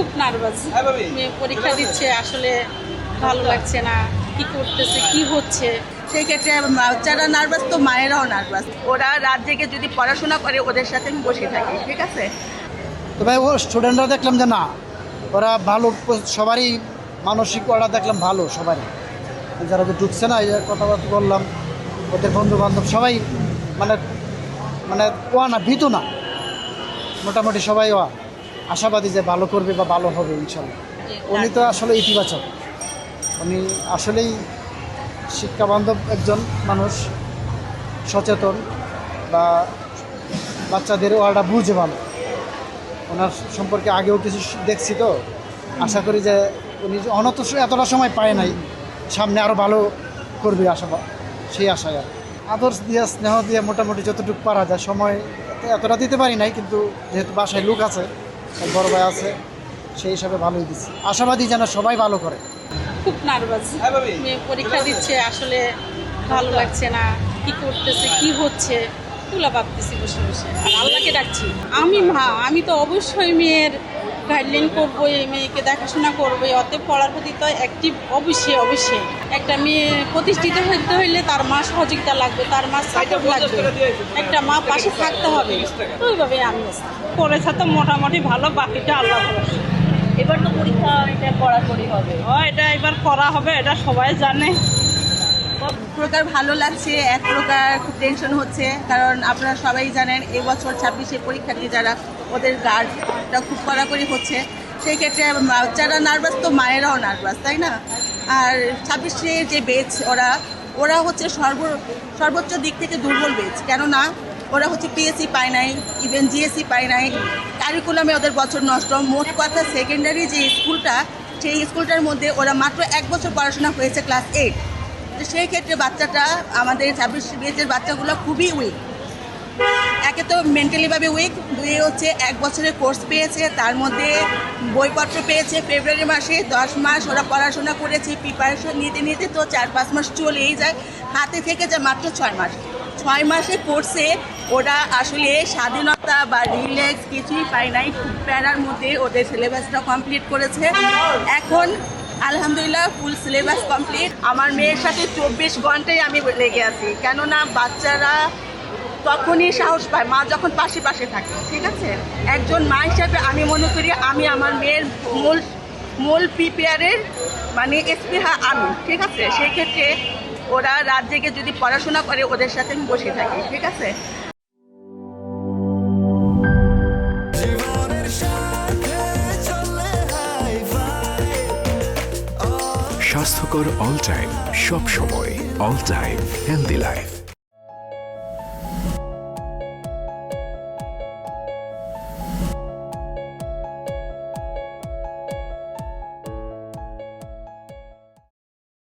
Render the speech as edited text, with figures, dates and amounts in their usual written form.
খুব নার্ভাস। মেয়ে পরীক্ষা দিচ্ছে, আসলে ভালো লাগছে না, কি করতেছে কি হচ্ছে। সেই ক্ষেত্রে বাচ্চারা নার্ভাস তো মায়েরাও নার্ভাস। ওরা রাত জেগে যদি পড়াশোনা করে ওদের সাথে আমি বসে থাকি, ঠিক আছে। তো ভাই ও স্টুডেন্টরা দেখলাম যে না, ওরা ভালো, সবারই মানসিক ওরা দেখলাম ভালো সবারই। যারা যে ঢুকছে না, এই যে কথাবার্তা বললাম, ওদের বন্ধু বান্ধব সবাই মানে মানে ওয়া না, ভীতু না, মোটামুটি সবাই ওয়া আশাবাদী যে ভালো করবে বা ভালো হবে ইনশাল্লাহ। উনি তো আসলে ইতিবাচক, উনি আসলেই শিক্ষাবান্ধব একজন মানুষ, সচেতন, বা বাচ্চাদের ওয়াটা বুঝে ভালো। ওনার সম্পর্কে আগেও কিছু দেখছি, তো আশা করি যে উনি অনত এতটা সময় পায় নাই, সামনে আরও ভালো করবে আশা, সেই আশায় আর আদর্শ দিয়ে স্নেহ দিয়ে মোটামুটি যতটুকু পারা যায়। সময় এতটা দিতে পারি নাই, কিন্তু যেহেতু বাসায় লোক আছে, বড় ভাই আছে, সেই হিসাবে ভালোই দিচ্ছি। আশাবাদী যেন সবাই ভালো করে। খুব নার্ভাস। মেয়ে পরীক্ষা দিচ্ছে, আসলে ভালো লাগছে না, কি করতেছে কি হচ্ছে এগুলো ভাবতেছি বসে বসে, আর আল্লাহকে ডাকছি। আমি মা, আমি তো অবশ্যই মেয়ের গাইডলাইন করবো, এই মেয়েকে দেখাশোনা করবো, অতএব পড়ার প্রতি তো অ্যাক্টিভ অবশ্যই অবশ্যই। একটা মেয়ে প্রতিষ্ঠিত হতে হইলে তার মা সহযোগিতা লাগবে, তার মা সাপোর্ট লাগবে, একটা মা পাশে থাকতে হবে। ওইভাবে আমি পড়েছে তো মোটামুটি ভালো, বাকিটা আল্লাহ ভরসা। এবার তো পরীক্ষা এটা কড়াকড়ি হবে। এটা এবার করা হবে, এটা সবাই জানে। এক প্রকার ভালো লাগছে, এক প্রকার খুব টেনশন হচ্ছে, কারণ আপনারা সবাই জানেন এবছর 26-এ পরীক্ষার্থী যারা, ওদের গার্ডটা খুব কড়াকড়ি হচ্ছে। সেই ক্ষেত্রে বাচ্চারা নার্ভাস তো মায়েরাও নার্ভাস, তাই না। আর 26-এ যে বেচ, ওরা হচ্ছে সর্বোচ্চ দিক থেকে দুর্বল বেচ, কেননা ওরা হচ্ছে পিএসসি পায় নাই, ইভেন জিএসসি পায় নাই, কারিকুলামে ওদের বছর নষ্ট। মোট কথা সেকেন্ডারি যে স্কুলটা, সেই স্কুলটার মধ্যে ওরা মাত্র 1 বছর পড়াশোনা হয়েছে, ক্লাস 8। তো সেই ক্ষেত্রে বাচ্চাটা, আমাদের 26 বেচের বাচ্চাগুলো খুবই উইক। একে তো মেন্টালিভাবে উইক, দুই হচ্ছে 1 বছরের কোর্স পেয়েছে, তার মধ্যে বইপত্র পেয়েছে। ফেব্রুয়ারি মাসে 10 মাস ওরা পড়াশোনা করেছে, প্রিপারেশন নিতে নিতে তো 4-5 মাস চলেই যায়, হাতে থেকে যায় মাত্র 6 মাস। 6 মাসের কোর্সে ওরা আসলে স্বাধীনতা বা রিল্যাক্স কিছুই পায় নাই, খুব প্যারার মধ্যে ওদের সিলেবাসটা কমপ্লিট করেছে। এখন আলহামদুলিল্লাহ ফুল সিলেবাস কমপ্লিট। আমার মেয়ের সাথে 24 ঘন্টায় আমি লেগে আছি, কেননা বাচ্চারা তখনই সাহস পায় মা যখন পাশে পাশে থাকে, ঠিক আছে। একজন মা হিসাবে আমি মনে করি আমি আমার মেয়ের মূল প্রিপেয়ারের মানে স্পৃহা আমি, ঠিক আছে। সেই ক্ষেত্রে ওরা রাত জেগে যদি পড়াশোনা করে ওদের সাথে আমি বসে থাকি, ঠিক আছে। স্বাস্থ্যকর অল টাইম, সব সময় অল টাইম হেলদি লাইফ।